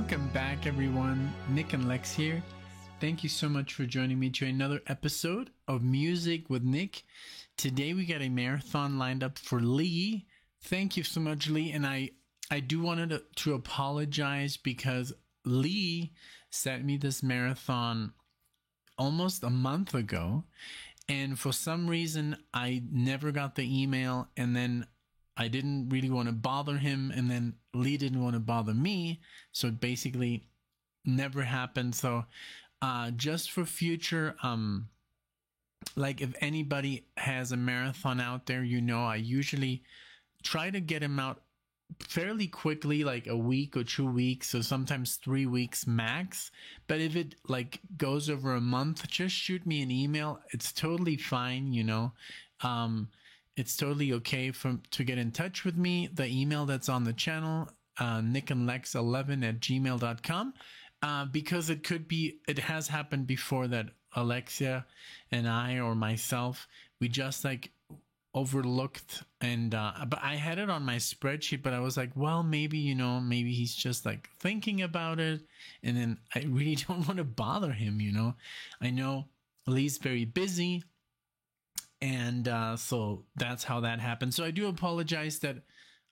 Welcome back, everyone. Nick and Lex here. Thank you so much for joining me to another episode of Music with Nick. Today we got a marathon lined up for Lee. Thank you so much, Lee. And I do wanted to apologize because Lee sent me this marathon almost a month ago. And for some reason, I never got the email, and then I didn't really want to bother him, and then Lee didn't want to bother me, so it basically never happened. So just for future, like if anybody has a marathon out there, I usually try to get him out fairly quickly, like a week or 2 weeks, so sometimes 3 weeks max. But if it like goes over a month, just shoot me an email. It's totally fine. It's totally okay to get in touch with me. The email that's on the channel, nickandlex11@gmail.com, because it has happened before that Alexia and I, or myself, we just like overlooked, and but I had it on my spreadsheet, but I was like, well, maybe maybe he's just like thinking about it, and then I really don't want to bother him. I know Lee's very busy, and so that's how that happened. So I do apologize that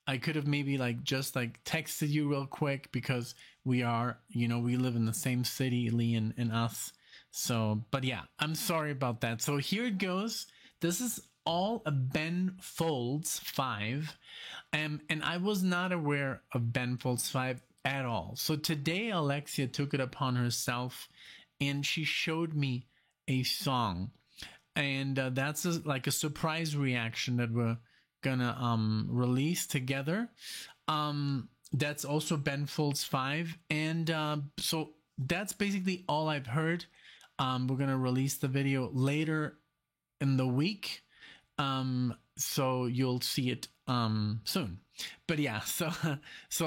I could have maybe just texted you real quick, because we are, we live in the same city, Lee and us. So, but yeah, I'm sorry about that. So here it goes. This is all a Ben Folds 5. And I was not aware of Ben Folds 5 at all. So today Alexia took it upon herself and she showed me a song. And that's like a surprise reaction that we're gonna release together. That's also Ben Folds 5. And so that's basically all I've heard. We're gonna release the video later in the week. So you'll see it soon. But yeah, so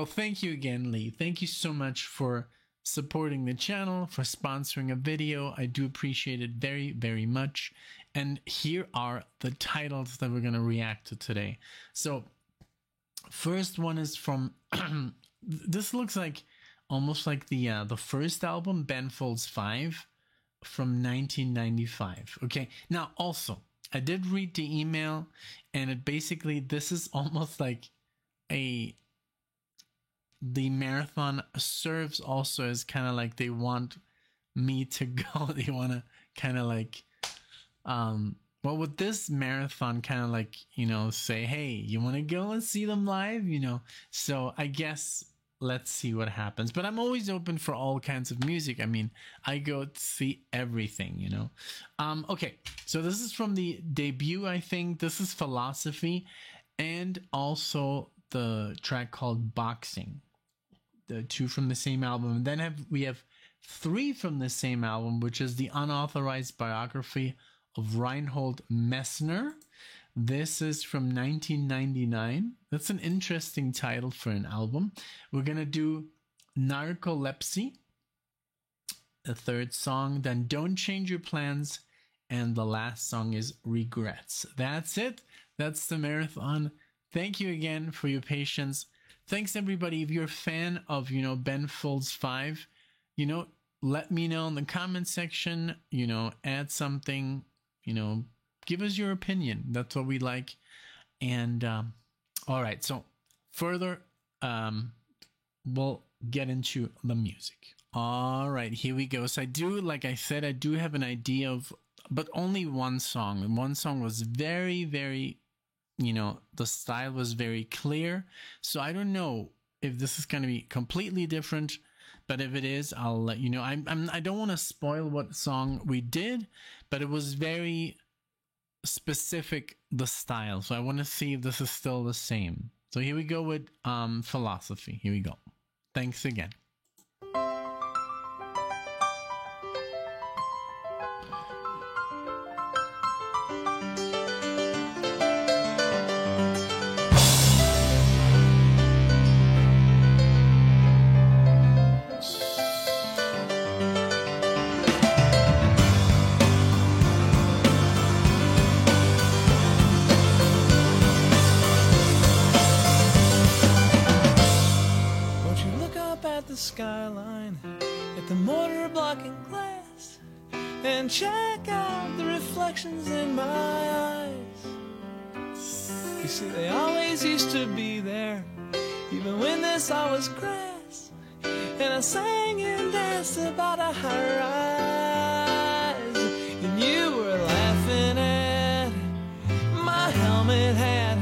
thank you again, Lee. Thank you so much for supporting the channel, for sponsoring a video. I do appreciate it very, very much. And here are the titles that we're going to react to today. So first one is from this looks like almost like the first album, Ben Folds 5, from 1995. Okay, now also I did read the email, and this is almost like the marathon serves also as kind of like they want me to go. They want to kind of like, well, with this marathon kind of like, say, hey, you want to go and see them live, So I guess let's see what happens. But I'm always open for all kinds of music. I mean, I go to see everything, Okay, so this is from the debut, I think. This is Philosophy, and also the track called Boxing. The two from the same album. And then we have 3 from the same album, which is the unauthorized biography of Reinhold Messner. This is from 1999. That's an interesting title for an album. We're going to do Narcolepsy, the third song, then Don't Change Your Plans, and the last song is Regrets. That's it. That's the marathon. Thank you again for your patience. Thanks, everybody. If you're a fan of, Ben Folds 5, let me know in the comment section, add something, give us your opinion. That's what we like. And all right, so further, we'll get into the music. All right, here we go. So like I said, I do have an idea of, but only one song. And one song was very, very, the style was very clear. So I don't know if this is going to be completely different, but if it is, I'll let you know. I don't want to spoil what song we did, but it was very specific, the style. So I want to see if this is still the same. So here we go with Philosophy. Here we go. Thanks again. skyline, at the mortar blocking glass, and check out the reflections in my eyes. You see, they always used to be there, even when this all was grass. And I sang and danced about a high rise, and you were laughing at my helmet hat,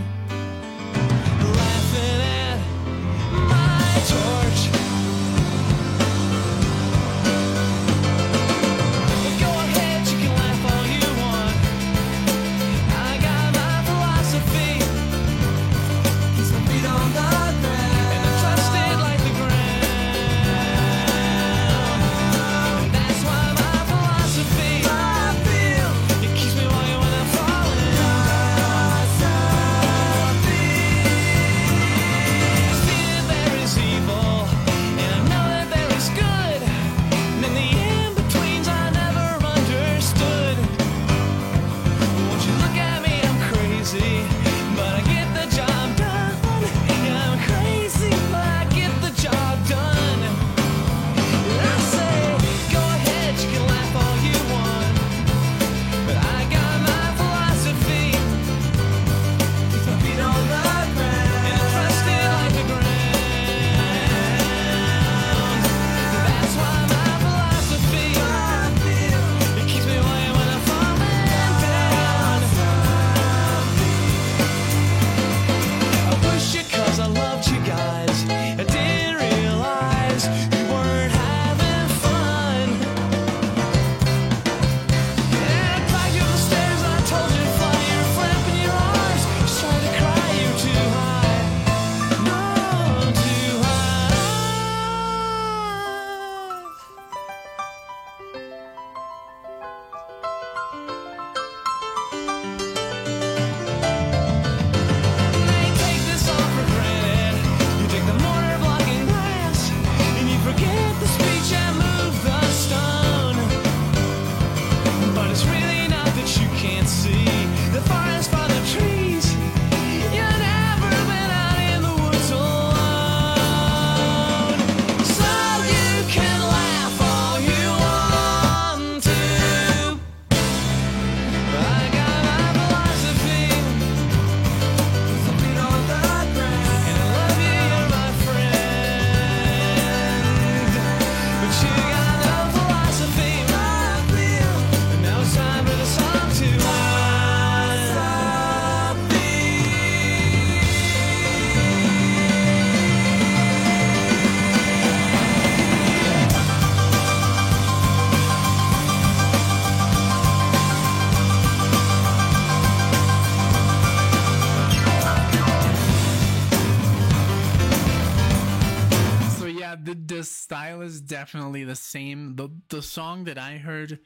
laughing at my torch. Go ahead, you can laugh all you want. I got my philosophy, keeps my feet on the ground, and I trust it like the ground. And that's why my philosophy, I feel, it keeps me walking when I'm falling. I see that there is evil, and I know that there is good, and in the in-betweens I never understood. Won't you look at me, I'm crazy, but I get the job done. Yeah, I'm crazy, but I get the job done. And I say, go ahead, you can laugh all you want, but I got my philosophy, keeps my feet on the ground, and I trust it like the ground. That's why my philosophy, I feel, it keeps me walking when I'm falling down. I pushed you 'cause I loved you guys. I didn't realize you weren't having fun. And I dragged you up the stairs and I told you to fly. You were flapping your arms, just trying to cry. You were too high, no, too high. They take this all for granted. You take the mortar blocking glass, and you forget the speech and move the stone. But it's really not that you can't see the forest for the trees. You've never been out in the woods alone. So you can laugh all you want to. I got my philosophy, keeps my feet on the ground, and I love you, you're my friend. But you got no philosophy, I feel, and now it's time for the song to end. So yeah, the style is definitely the same. The song that I heard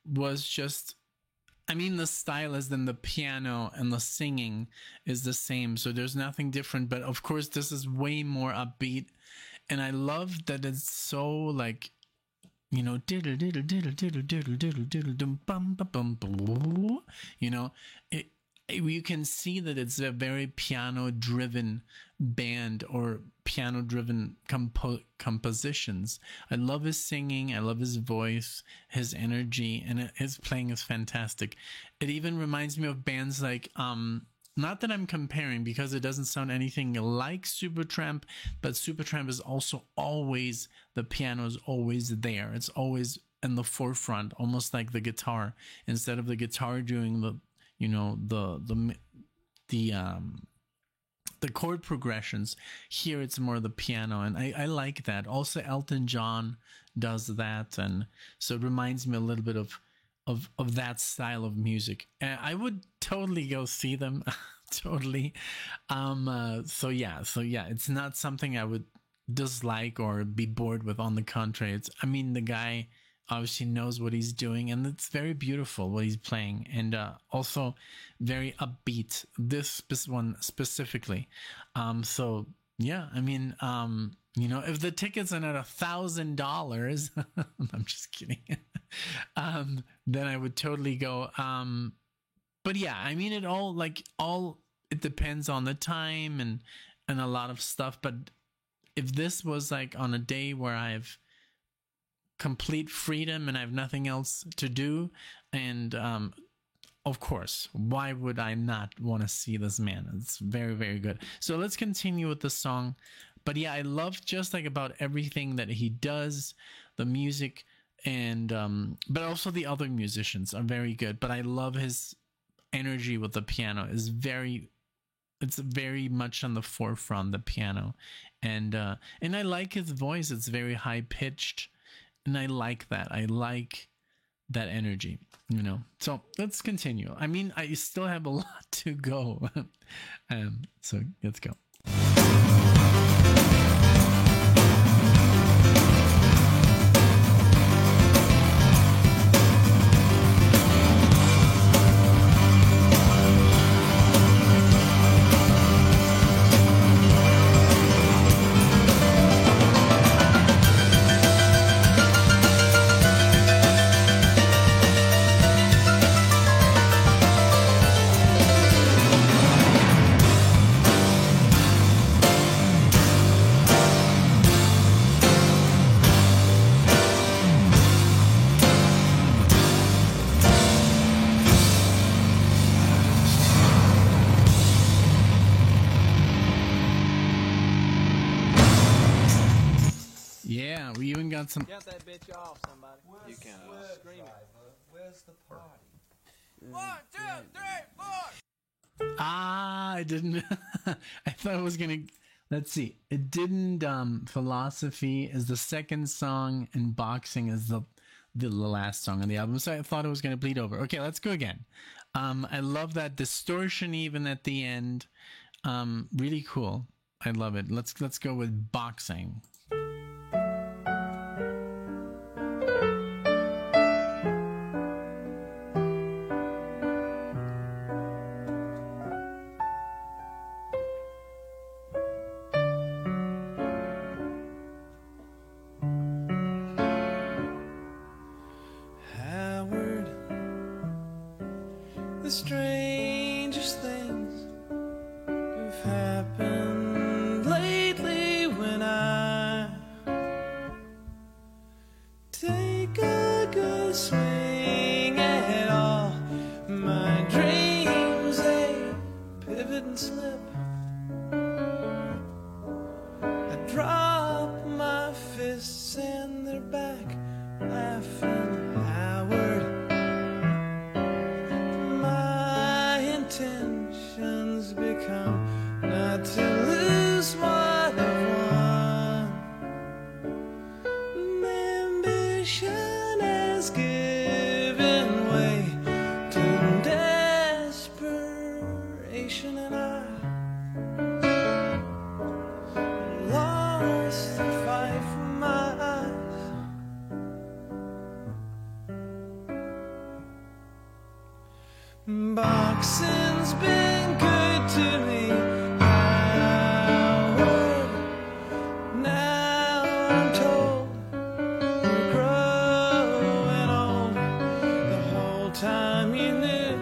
was just, I mean, the style is then the piano and the singing is the same. So there's nothing different, but of course this is way more upbeat. And I love that it's so like, you know, diddle diddle diddle diddle diddle diddle diddle dum bum bum bum bum. You know, you can see that it's a very piano driven band or piano driven compositions. I love his singing, I love his voice, his energy, and his playing is fantastic. It even reminds me of bands like not that I'm comparing because it doesn't sound anything like Supertramp, but Supertramp is also always, the piano is always there. It's always in the forefront, almost like the guitar. Instead of the guitar doing the, you know, the chord progressions, here it's more the piano, and I like that. Also Elton John does that, and so it reminds me a little bit of that style of music. I would totally go see them. Totally. So yeah, it's not something I would dislike or be bored with. On the contrary, it's, I mean, the guy obviously knows what he's doing, and it's very beautiful what he's playing, and also very upbeat, this one specifically. So yeah, I mean, you know, if the tickets are at $1,000, I'm just kidding, then I would totally go. But yeah, I mean, it depends on the time and a lot of stuff, but if this was like on a day where I've complete freedom and I have nothing else to do, and of course, why would I not want to see this man? It's very, very good. So let's continue with the song. But yeah, I love just like about everything that he does, the music, and but also the other musicians are very good. But I love his energy with the piano. It's very much on the forefront, the piano, and I like his voice. It's very high pitched, and I like that. I like that energy, you know. So let's continue. I mean, I still have a lot to go. So let's go. Yeah, we even got some. Count that bitch off, somebody. You can't. Scream it. Where's the party? 1, 2, 3, 4. I didn't. I thought it was gonna. Let's see. It didn't. Philosophy is the second song, and Boxing is the last song on the album. So I thought it was gonna bleed over. Okay, let's go again. I love that distortion even at the end. Really cool. I love it. Let's go with Boxing. Howard, the strangest things have happened lately when I take a good swing at all my dreams. They pivot and slip. I drop my fists and they're back, laughing. Howard, my intentions become not to lose what I've won. Ambition has given way to desperation, and I lost the fight from my eyes. Boxing's been good to me, Howard. Now I'm told you're growing old. The whole time you knew,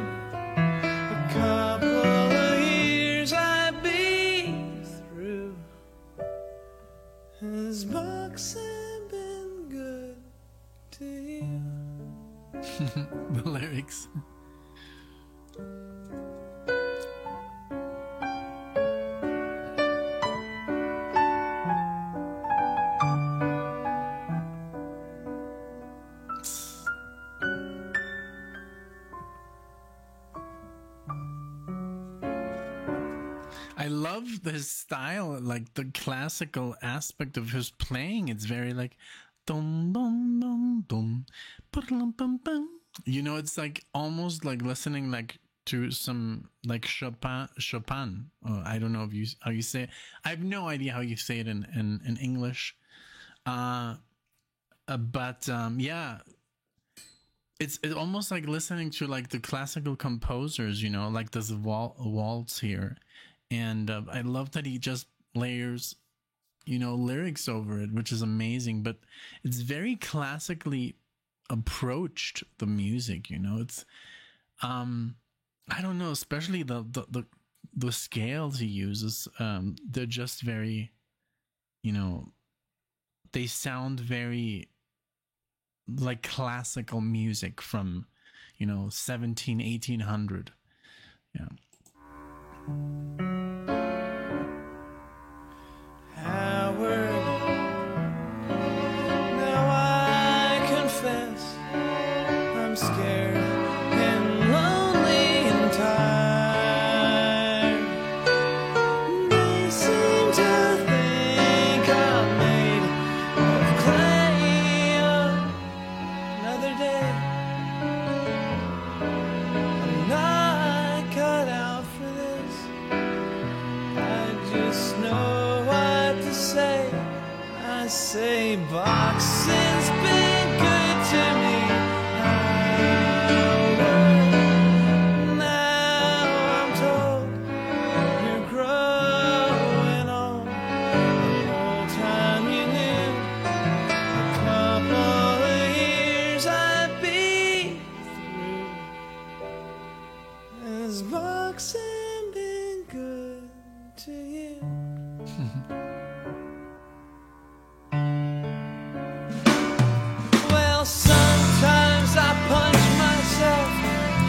a couple of years I'd be through. Has boxing been good to you? The lyrics. I love his style, like the classical aspect of his playing. It's very like dum dum dum dum, ba-dum, bum, bum. You know, it's like almost like listening like to some like Chopin. I don't know if you how you say it. I have no idea how you say it in English. But yeah, it's almost like listening to like the classical composers. You know, like there's a waltz here. And I love that he just layers, you know, lyrics over it, which is amazing. But it's very classically approached, the music, you know. It's I don't know, especially the scales he uses. They're just very you know, they sound very like classical music from, 1800. Yeah. Howard, now I confess I'm scared and lonely and tired. They seem to think I'm made of clay. Another day, I'm not cut out for this. I just know what to say. I say boxing's been good to me. Howard, now I'm told you're growing old. The whole time you knew, a couple of years I'd be through. Has boxing been good to you? Well, sometimes I punch myself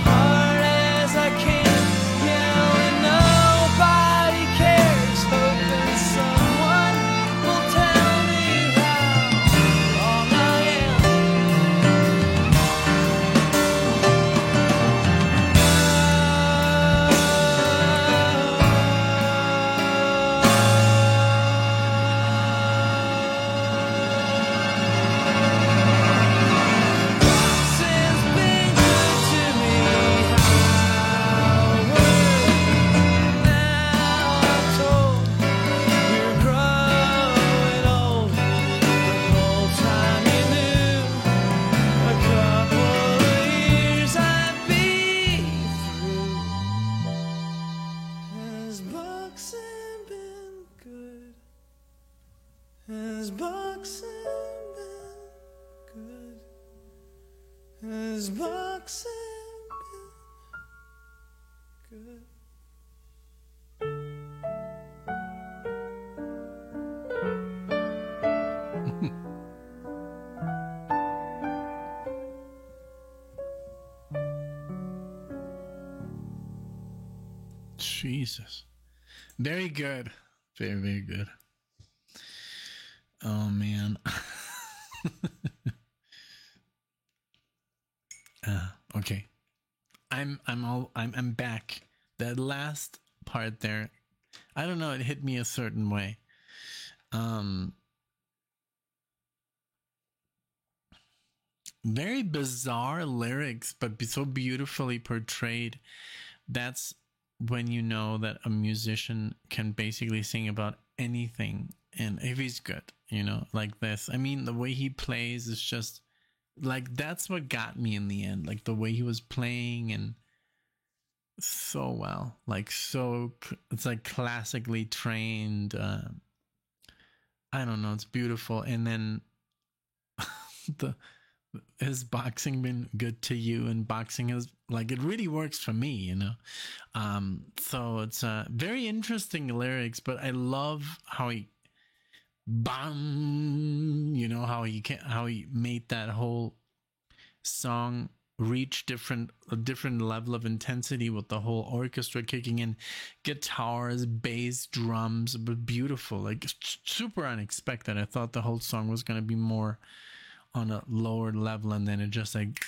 hard as I can, yelling nobody cares, hoping someone will tell me how wrong I Boxing's been good to me, Howard. Now I'm told you're growing old. The whole time you knew, a couple of years I'd be through. Has boxing been good? Has boxing been good? Has boxing been good? Jesus. Very good. Very, very good. Oh man. Okay. I'm back. That last part there, I don't know, it hit me a certain way. Very bizarre lyrics, but so beautifully portrayed. That's when you know that a musician can basically sing about anything, and if he's good, like this. I mean, the way he plays is just like, that's what got me in the end, like the way he was playing, and so well, like it's like classically trained. I don't know, it's beautiful. And then has boxing been good to you? And boxing is like, it really works for me, so it's very interesting lyrics, but I love how he bam, how he made that whole song reach a different level of intensity with the whole orchestra kicking in, guitars, bass, drums, but beautiful, like super unexpected. I thought the whole song was going to be more on a lower level, and then it just like,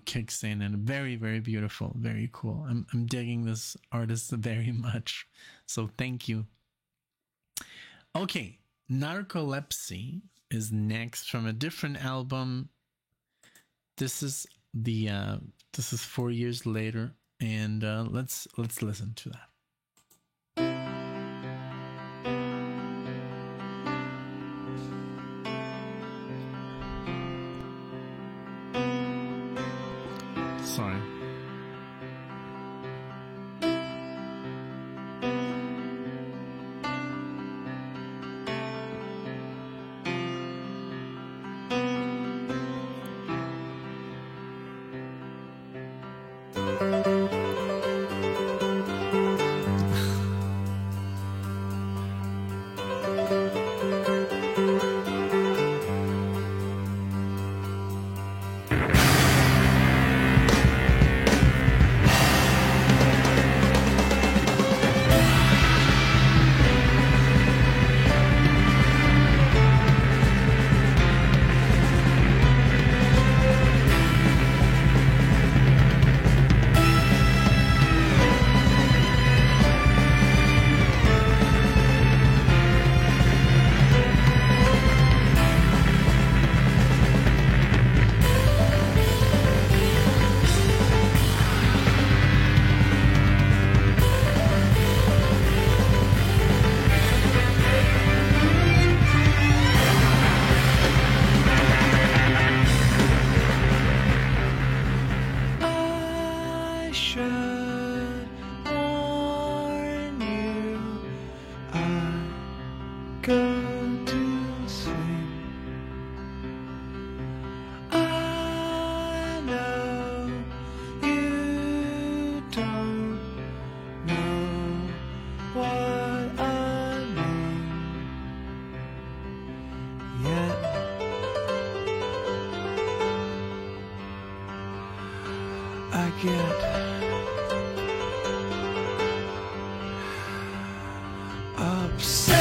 kicks in, and very, very beautiful, very cool. I'm digging this artist very much, so thank you. Okay, Narcolepsy is next from a different album. This is 4 years later, and let's listen to that. Sorry. go to sleep. I know you don't know what I mean yet. I get upset.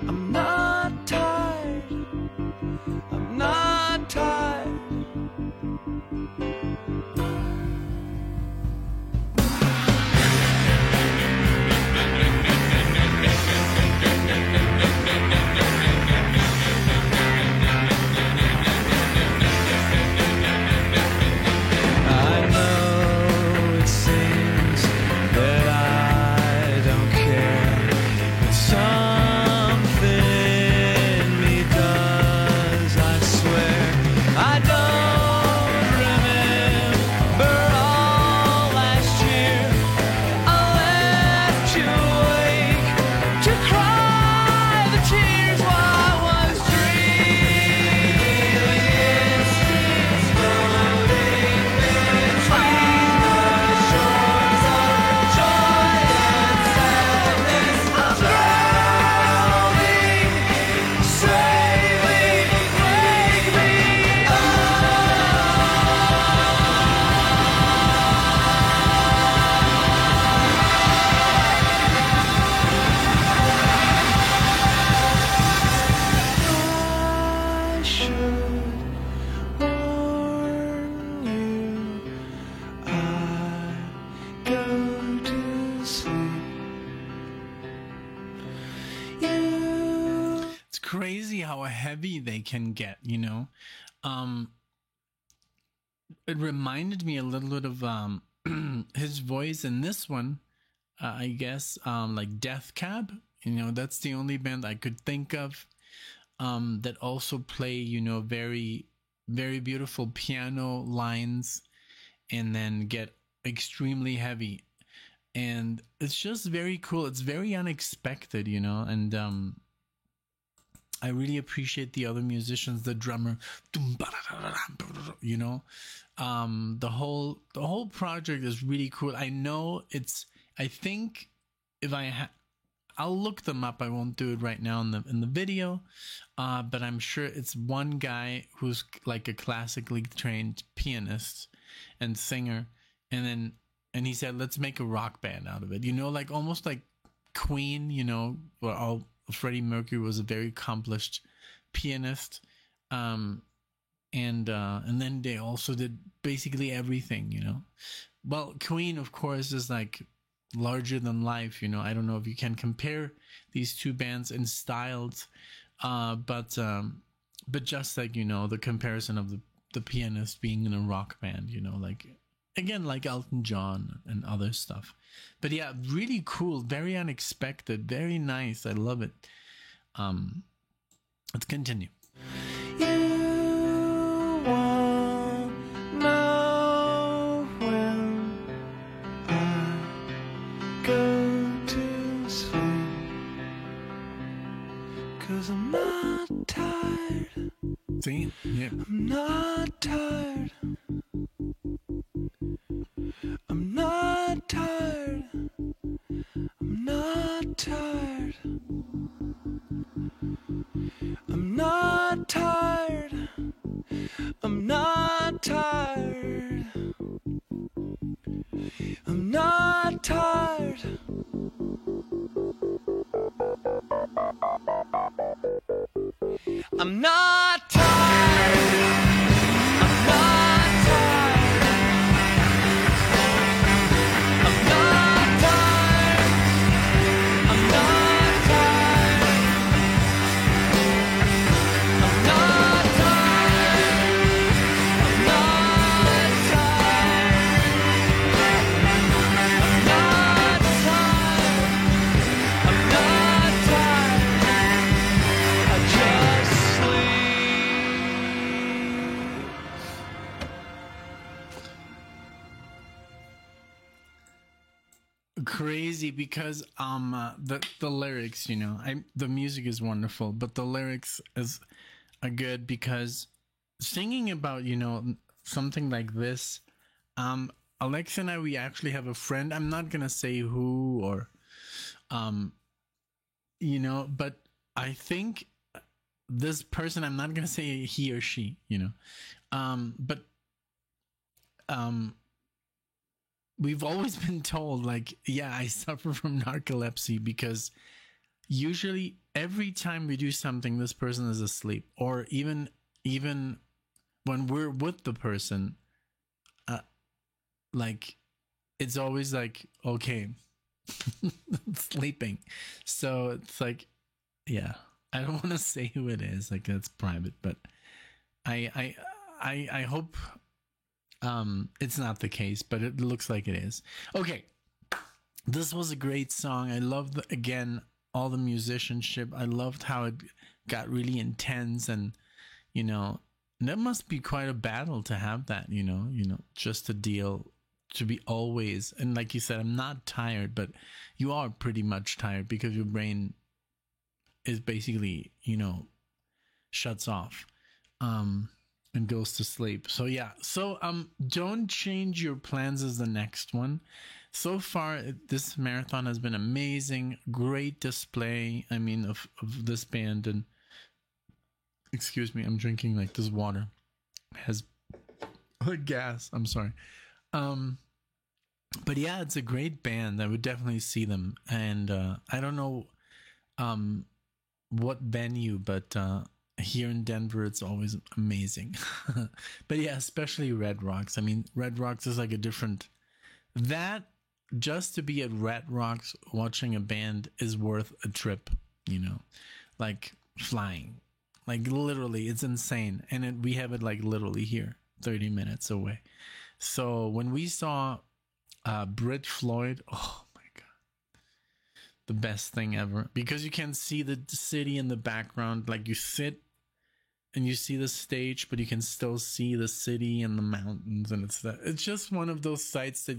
I'm not tired. I'm not tired. I'm not tired. I know it seems that I don't care, but something in me does, I swear. I don't remember all last year. I left you awake to cry the tears while I was dreaming. It's floating between the shores of joy and sadness. I'm drowning, save me, wake me I should warn you, I go to sleep. You It's crazy how heavy they can get, you know. It reminded me a little bit of his voice in this one, I guess, like Death Cab. You know, that's the only band I could think of that also play, you know, very, very beautiful piano lines and then get extremely heavy. And it's just very cool. It's very unexpected, you know, and I really appreciate the other musicians, the drummer, you know, the whole project is really cool. I know I think if I'll look them up. I won't do it right now in the video, but I'm sure it's one guy who's like a classically trained pianist and singer, and he said, let's make a rock band out of it. You know, like almost like Queen, you know, where Freddie Mercury was a very accomplished pianist, and then they also did basically everything, you know. Well, Queen, of course, is like larger than life, you know. I don't know if you can compare these two bands in styles, but just like, you know, the comparison of the pianist being in a rock band, you know, like again, like Elton John and other stuff. But yeah, really cool, very unexpected, very nice. I love it. Let's continue. You won't know when I go to sleep, 'cause I'm not tired. See? Yeah. I'm not tired. I'm not tired. I'm not tired. I'm not tired. I'm not tired. I'm not tired. I'm not tired. I'm not tired. I'm not tired. I'm not tired. because the lyrics, you know, the music is wonderful, but the lyrics are good because singing about, you know, something like this, Alexa and I, we actually have a friend. I'm not gonna say who or you know, but I think this person, I'm not gonna say he or she, you know, but we've always been told, like, yeah, I suffer from narcolepsy because usually every time we do something, this person is asleep, or even when we're with the person, like, it's always like, okay, sleeping. So it's like, yeah, I don't want to say who it is, like, that's private, but I hope it's not the case, but it looks like it is. Okay, this was a great song. I loved, again, all the musicianship. I loved how it got really intense, and you know, that must be quite a battle to have that, you know, just to be always, and like you said, I'm not tired, but you are pretty much tired because your brain is basically, you know, shuts off and goes to sleep. So yeah, so Don't Change Your Plans is the next one. So far this marathon has been amazing, great display, I mean, of this band. And excuse me, I'm drinking like this water has gas, I'm sorry. But yeah, it's a great band. I would definitely see them. And I don't know what venue, but here in Denver, it's always amazing. But yeah, especially Red Rocks. I mean, Red Rocks is like a different, that just to be at Red Rocks watching a band is worth a trip, you know, like flying, like literally, it's insane. And we have it like literally here, 30 minutes away. So when we saw Brit Floyd, oh my God, the best thing ever, because you can see the city in the background. Like, you sit and you see the stage, but you can still see the city and the mountains, and it's just one of those sights that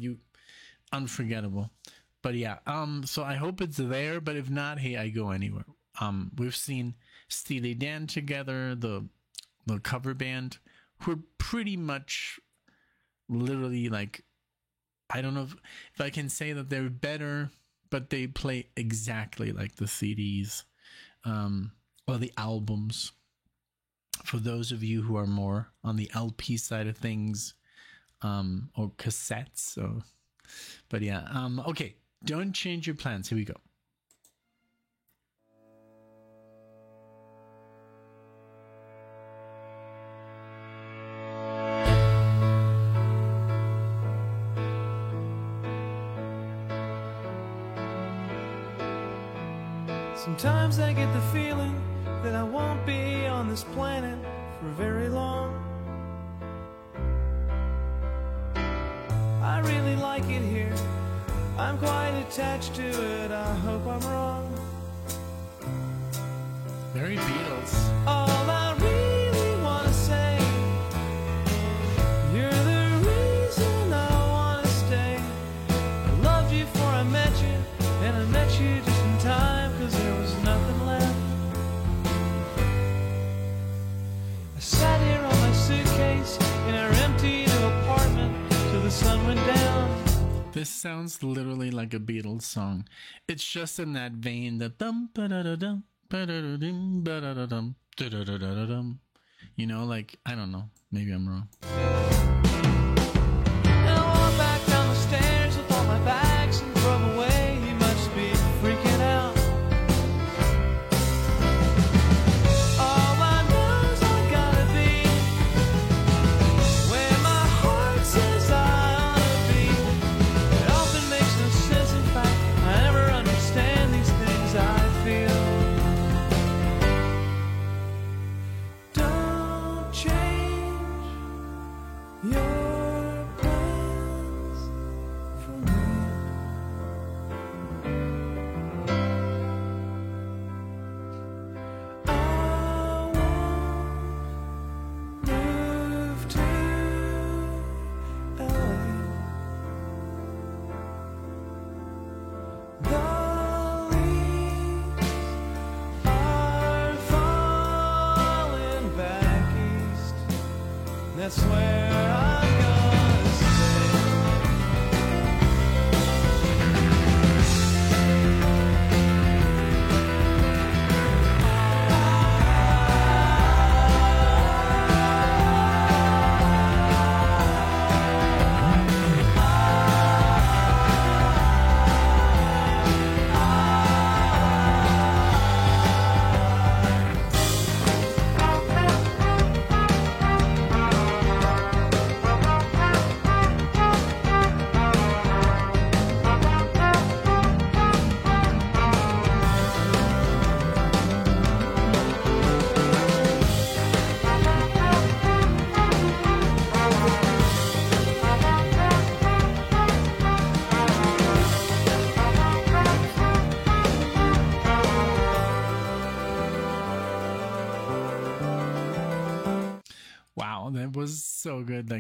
unforgettable. But yeah, so I hope it's there, but if not, hey, I go anywhere. We've seen Steely Dan together, the cover band, who are pretty much literally like, I don't know if I can say that they're better, but they play exactly like the CDs or the albums. For those of you who are more on the LP side of things, or cassettes. So, but yeah, okay. Don't Change Your Plans. Here we go. Sometimes I get the feeling that I won't be on this planet for very long. I really like it here, I'm quite attached to it, I hope I'm wrong. Very Beatles. All I really want to say, you're the reason I want to stay. I loved you before I met you, and I met you just in time, 'cause there was nothing left. I sat here on my suitcase in our empty little apartment till the sun went down. This sounds literally like a Beatles song. It's just in that vein, the dum ba da da dum ba da da dum ba da da dum da da da da dum. You know, like, I don't know, maybe I'm wrong. And I walk back down the stairs with all my bags and throw them away. You must be freaking out. All I know is I gotta be where my heart says I ought to be. It often makes no sense, in fact, I never understand these things I feel. Don't change was so good.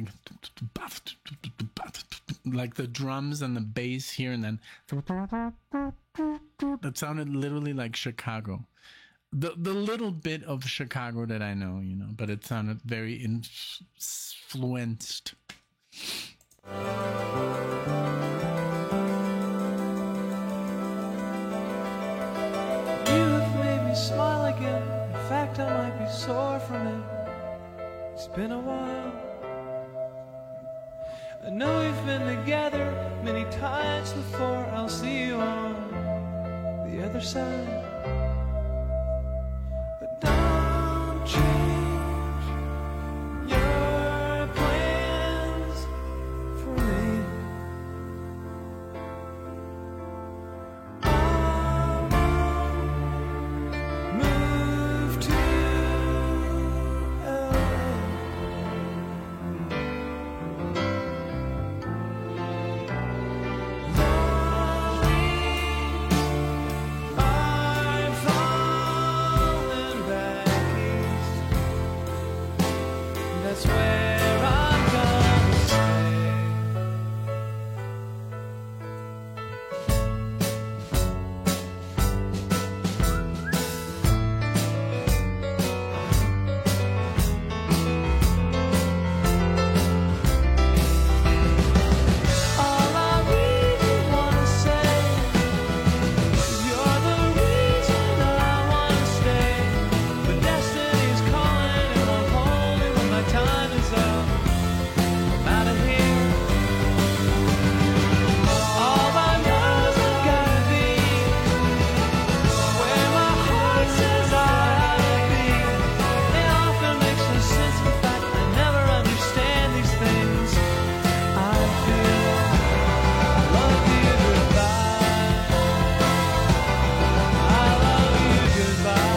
Like the drums and the bass here, and then that sounded literally like Chicago. The little bit of Chicago that I know, you know, but it sounded very influenced. You've made me smile again. In fact, I might be sore from it. It's been a while. I know we've been together many times before. I'll see you on the other side. But don't change your plans for me. I'll move to LA. I'm falling back east. That's where I'm gonna stay. All I really wanna say is you're the reason I wanna stay. But destiny's calling and won't hold me when my time is up. I'm out of here. All I know's I've gotta be where my heart says I ought to be. It often makes no sense, in fact, I never understand these things. I feel I love you goodbye. I love you goodbye.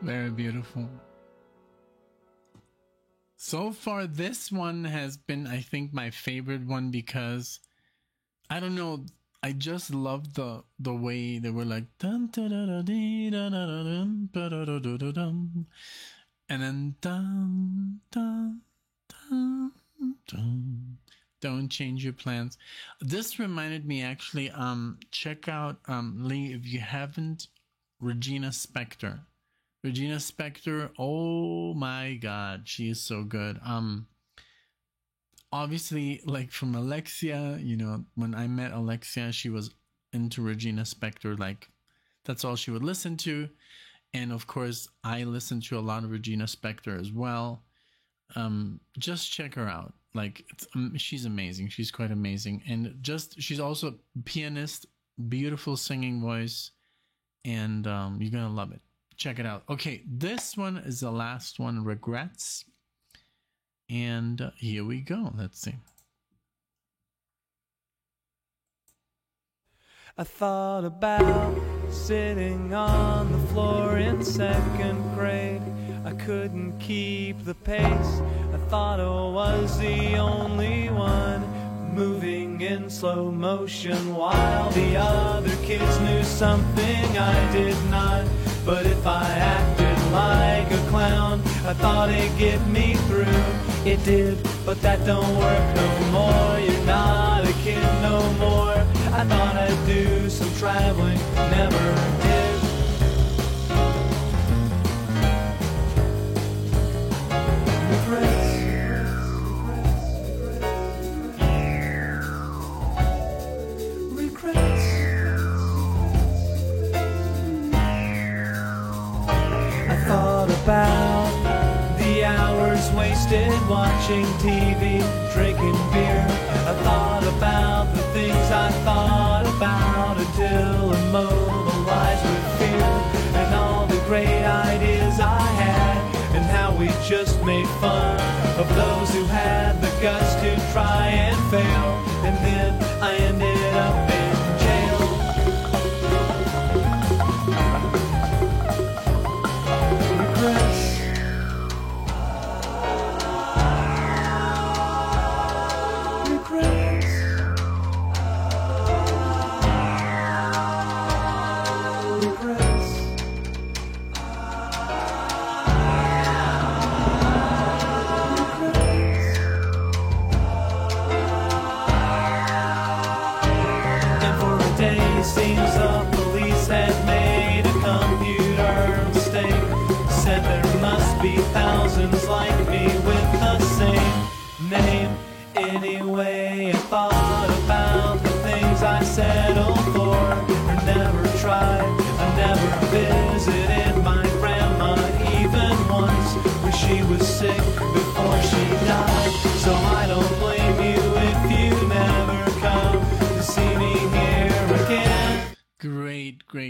Very beautiful. So far, this one has been, I think, my favorite one because I don't know. I just love the way they were like dun, dun, dun, dun, dee, dun, dun, dun, dun, ba, dun, dun, dun, dun, dun, and then dun, dun, dun, dun. Don't change your plans. This reminded me actually. Check out Lee if you haven't. Regina Spektor. Regina Spektor, oh my god, she is so good. Obviously, like from Alexia, you know, when I met Alexia, she was into Regina Spektor, like that's all she would listen to. And of course, I listen to a lot of Regina Spektor as well. Just check her out. Like, she's amazing. She's quite amazing. And she's also a pianist, beautiful singing voice, and you're gonna love it. Check it out. Okay, this one is the last one, Regrets. And here we go. Let's see. I thought about sitting on the floor in second grade. I couldn't keep the pace. I thought I was the only one moving in slow motion while the other kids knew something I did not. But if I acted like a clown, I thought it'd get me through. It did, but that don't work no more. You're not a kid no more. I thought I'd do some traveling, never did. Regrets. Regrets. I thought about the hours wasted watching TV, drinking beer. I thought about the things I thought about until immobilized with fear, and all the great ideas I had, and how we just made fun of those who had the guts to try and fail. And then I ended up in jail. name. Anyway, I thought about the things I settled for. I never tried, I never visited my grandma even once when she was sick before she died. So I don't blame you if you never come to see me here again.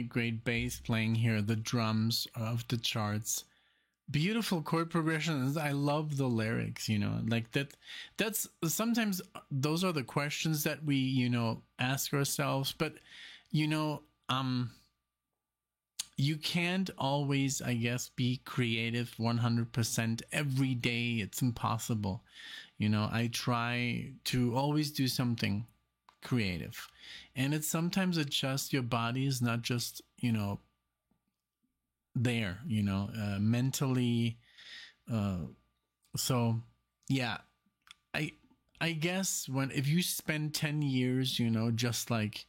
Great bass playing here. The drums of the charts. Beautiful chord progressions. I love the lyrics, you know, like that's sometimes those are the questions that we, you know, ask ourselves, but you know, you can't always, I guess, be creative 100% every day. It's impossible. You know, I try to always do something creative, and it's sometimes just your body is not just, you know, there, you know, mentally. So yeah, I guess if you spend 10 years, you know, just like,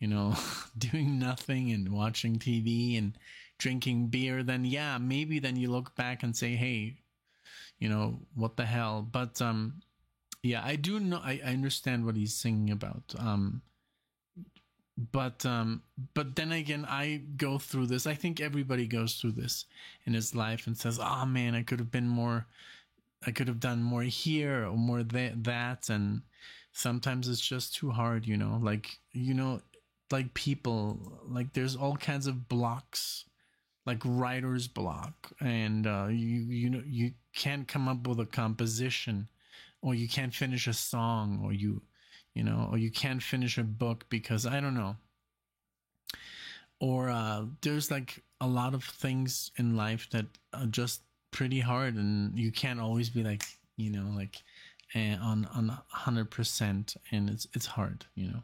you know, doing nothing and watching TV and drinking beer, then yeah, maybe then you look back and say, hey, you know, what the hell. But yeah, I do know, I understand what he's singing about. But then again, I go through this. I think everybody goes through this in his life and says, oh man, I could have been more, I could have done more here or more that. And sometimes it's just too hard, you know, like people, like there's all kinds of blocks, like writer's block. And you know, you can't come up with a composition, or you can't finish a song, or you know, or you can't finish a book because I don't know. Or there's like a lot of things in life that are just pretty hard, and you can't always be like, you know, like on 100%, and it's hard, you know.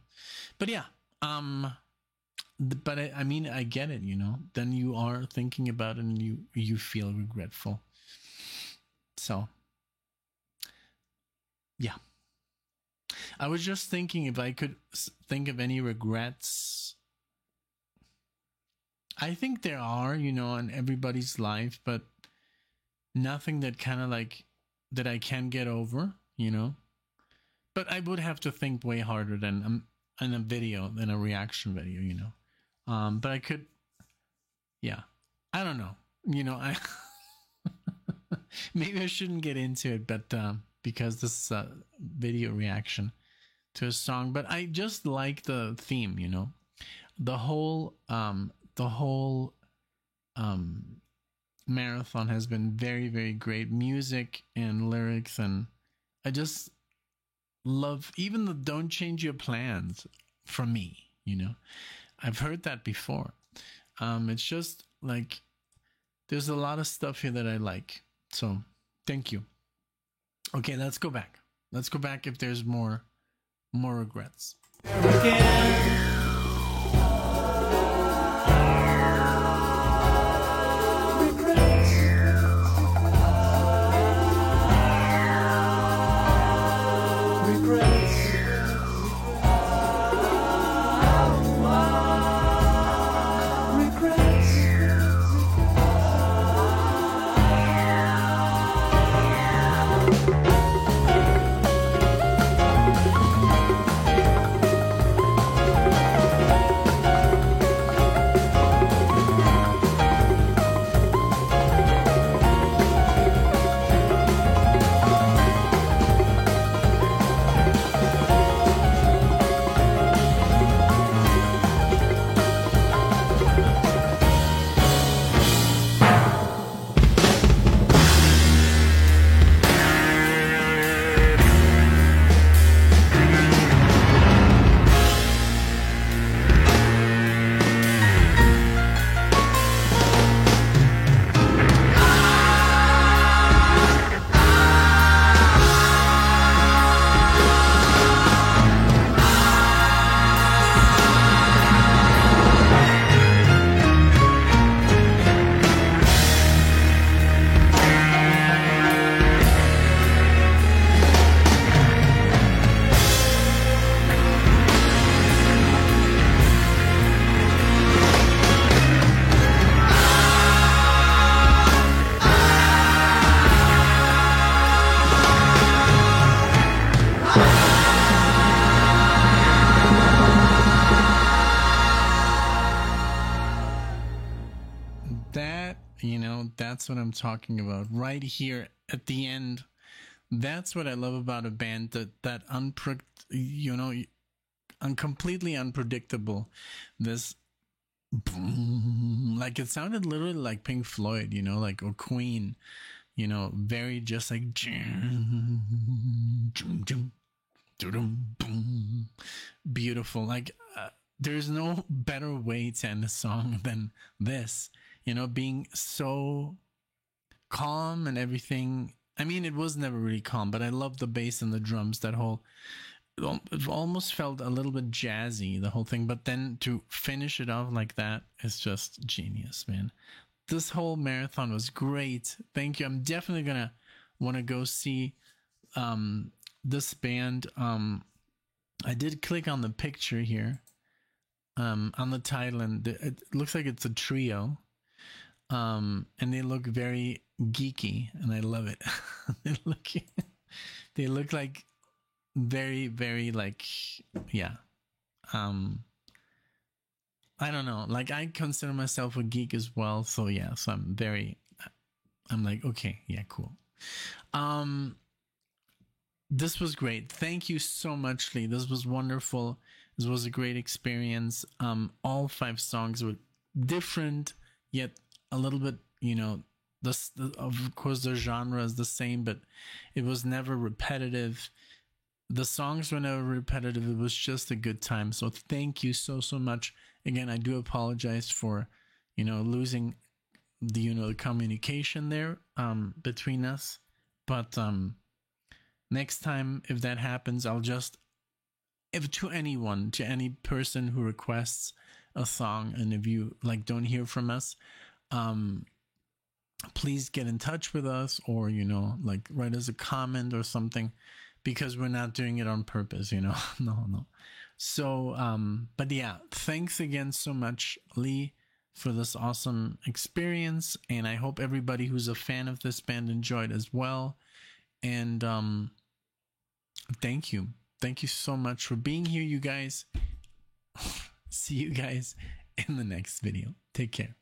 But yeah, but I mean, I get it, you know. Then you are thinking about it, and you feel regretful. So yeah. I was just thinking if I could think of any regrets. I think there are, you know, in everybody's life, but nothing that kind of like that I can get over, you know. But I would have to think way harder than in a video, than a reaction video, you know. But I could, yeah. I don't know, you know. I maybe I shouldn't get into it, but because this is a video reaction to a song. But I just like the theme, you know, the whole marathon has been very, very great music and lyrics, and I just love even the "Don't Change Your Plans" for me, you know. I've heard that before. It's just like there's a lot of stuff here that I like. So thank you. Okay, let's go back. Let's go back if there's more regrets. That's what I'm talking about. Right here at the end. That's what I love about a band, that completely unpredictable. This boom, like it sounded literally like Pink Floyd, like, or Queen, very just like beautiful. Like there's no better way to end a song than this, being so calm and everything. I mean, it was never really calm, but I love the bass and the drums. That whole, it almost felt a little bit jazzy, the whole thing. But then to finish it off like that is just genius, man. This whole marathon was great. Thank you. I'm definitely gonna want to go see this band. I did click on the picture here, on the title, and it looks like it's a trio. And they look very geeky, and I love it. They look like very, very like, yeah. I don't know. Like, I consider myself a geek as well, so yeah. So I'm like, okay, yeah, cool. This was great. Thank you so much, Lee. This was wonderful. This was a great experience. All 5 songs were different, yet a little bit, of course the genre is the same, but it was never repetitive. The songs were never repetitive. It was just a good time. So thank you so much. Again, I do apologize for, losing the communication there between us. But next time, if that happens, I'll just, to any person who requests a song, and if you don't hear from us, please get in touch with us, or write us a comment or something, because we're not doing it on purpose. No. So but yeah, thanks again so much, Lee, for this awesome experience, and I hope everybody who's a fan of this band enjoyed as well. And thank you so much for being here, you guys. See you guys in the next video. Take care.